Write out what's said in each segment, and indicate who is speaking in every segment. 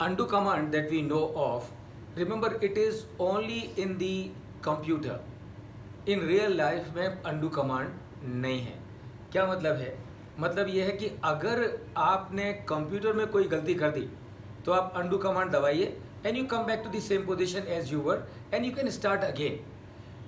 Speaker 1: undo command that we know of, remember it is only in the computer. In real life में undo command नहीं है. क्या मतलब है? मतलब ये है कि अगर आपने कंप्यूटर में कोई गलती कर दी तो आप undo command दबाइए and you come back to the same position as you were and you can start again.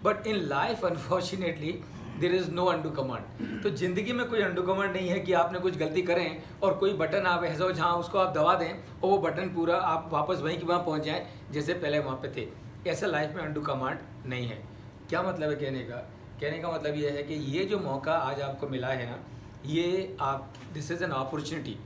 Speaker 1: But in life unfortunately there is no undo command. तो ज़िंदगी में कोई अंडू कमांड नहीं है कि आपने कुछ गलती करें और कोई बटन आप ऐसा हो जहाँ उसको आप दबा दें और वो बटन पूरा आप वापस वहीं की वहाँ पहुँच जाएं जैसे पहले वहाँ पे थे. ऐसा लाइफ में अंडू कमांड नहीं है. क्या मतलब है कहने का मतलब ये है कि ये जो मौका आज आपको मिला है ना, ये आप this is an opportunity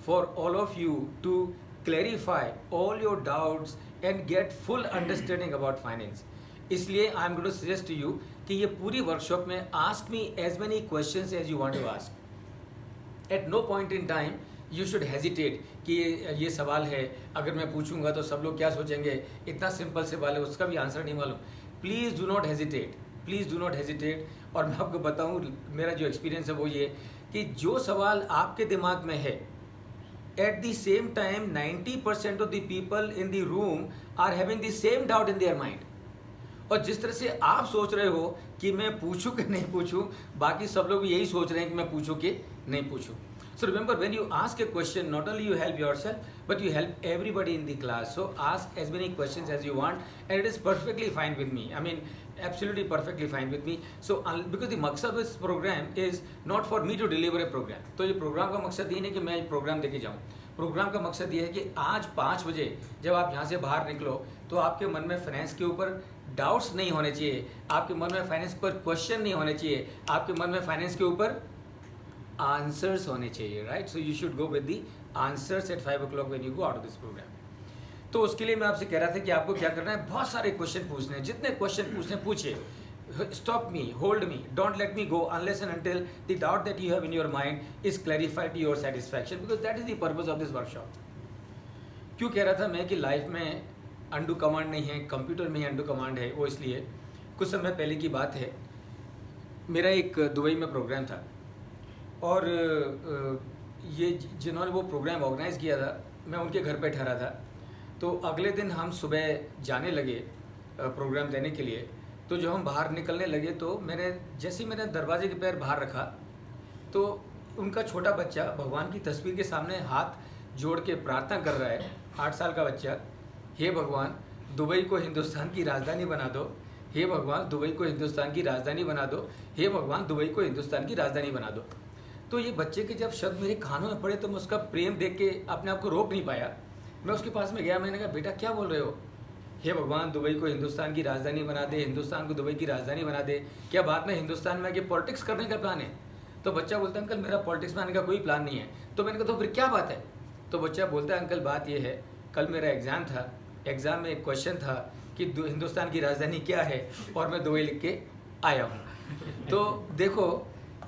Speaker 1: for all of you to clarify all your doubts and get full understanding about finance. इसलिए I am going to suggest to you कि ये पूरी वर्कशॉप में ask me as many questions as you want to ask. At no point in time you should hesitate कि ये सवाल है, अगर मैं पूछूंगा तो सब लोग क्या सोचेंगे, इतना सिंपल सवाल है उसका भी आंसर नहीं मालूम. Please do not hesitate, please do not hesitate. और मैं आपको बताऊँ मेरा जो एक्सपीरियंस है वो ये कि जो सवाल आपके दिमाग में है at the same time 90% of the people in the room are having the same doubt in their mind. और जिस तरह से आप सोच रहे हो कि मैं पूछूं कि नहीं पूछूं, बाकी सब लोग यही सोच रहे हैं कि मैं पूछूं कि नहीं पूछूं. So remember, when you ask a question, not only you help yourself, but you help everybody in the class. So ask as many questions as you want, and it is perfectly fine with me. I mean, absolutely perfectly fine with me. So because the मकसद of this program is not for me to deliver a program. तो ये programme का मकसद ये नहीं कि मैं programme देके जाऊँ. प्रोग्राम का मकसद ये है कि आज 5 बजे जब आप यहाँ से बाहर निकलो तो आपके मन में फाइनेंस के ऊपर डाउट्स नहीं होने चाहिए, आपके मन में फाइनेंस पर क्वेश्चन नहीं होने चाहिए, आपके मन में फाइनेंस के ऊपर आंसर्स होने चाहिए. Right. So you should go with the answers at 5 o'clock when you go out of this program. तो उसके लिए मैं आपसे कह रहा था कि आपको क्या करना है, बहुत सारे क्वेश्चन पूछने हैं. जितने क्वेश्चन पूछने पूछिए. Stop me, hold me, don't let me go unless and until the doubt that you have in your mind is clarified to your satisfaction, because that is the purpose of this workshop. क्यों कह रहा था मैं कि life में undo command नहीं है, computer में ही अंडू कमांड है, वो इसलिए कुछ समय पहले की बात है. मेरा एक दुबई में प्रोग्राम था और ये जिन्होंने वो प्रोग्राम ऑर्गेनाइज़ किया था मैं उनके घर पे ठहरा था. तो अगले दिन हम सुबह जाने लगे प्रोग्राम देने के लिए. तो जब हम बाहर निकलने लगे तो जैसे ही मैंने दरवाजे के पैर बाहर रखा तो उनका छोटा बच्चा भगवान की तस्वीर के सामने हाथ जोड़ के प्रार्थना कर रहा है. 8 साल का बच्चा. हे भगवान, दुबई को हिंदुस्तान की राजधानी बना दो. हे भगवान, दुबई को हिंदुस्तान की राजधानी बना दो. हे भगवान, दुबई को हिंदुस्तान की राजधानी बना दो. तो ये बच्चे के जब शब्द मेरे कानों में पड़े तो मैं उसका प्रेम देख के अपने आप को रोक नहीं पाया. मैं उसके पास में गया, मैंने कहा बेटा क्या बोल रहे हो. हे भगवान, दुबई को हिंदुस्तान की राजधानी बना दे, हिंदुस्तान को दुबई की राजधानी बना दे. क्या बात में हिंदुस्तान में आके पॉलिटिक्स करने का प्लान है. तो बच्चा बोलता है अंकल मेरा पॉलिटिक्स में आने का कोई प्लान नहीं है. तो मैंने कहा तो फिर क्या बात है. तो बच्चा बोलता है अंकल बात ये है, कल मेरा एग्ज़ाम था, एग्ज़ाम में एक क्वेश्चन था कि हिंदुस्तान की राजधानी क्या है और मैं दुबई लिख के आया हूँ. तो देखो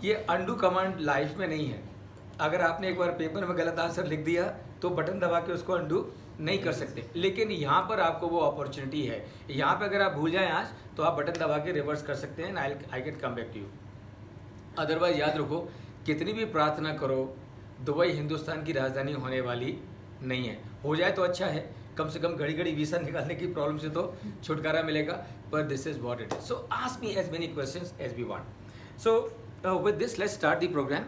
Speaker 1: ये अंडू कमांड लाइफ में नहीं है. अगर आपने एक बार पेपर में गलत आंसर लिख दिया तो बटन दबा के उसको अंडू नहीं कर सकते. लेकिन यहाँ पर आपको वो अपॉर्चुनिटी है. यहाँ पे अगर आप भूल जाएं आज तो आप बटन दबा के रिवर्स कर सकते हैं. I can come back to you. Otherwise याद रखो, कितनी भी प्रार्थना करो दुबई हिंदुस्तान की राजधानी होने वाली नहीं है. हो जाए तो अच्छा है, कम से कम घड़ी घड़ी वीज़ा निकालने की प्रॉब्लम से तो छुटकारा मिलेगा. पर this is what it is. So ask me as many questions as we want. So with this let's start the programme.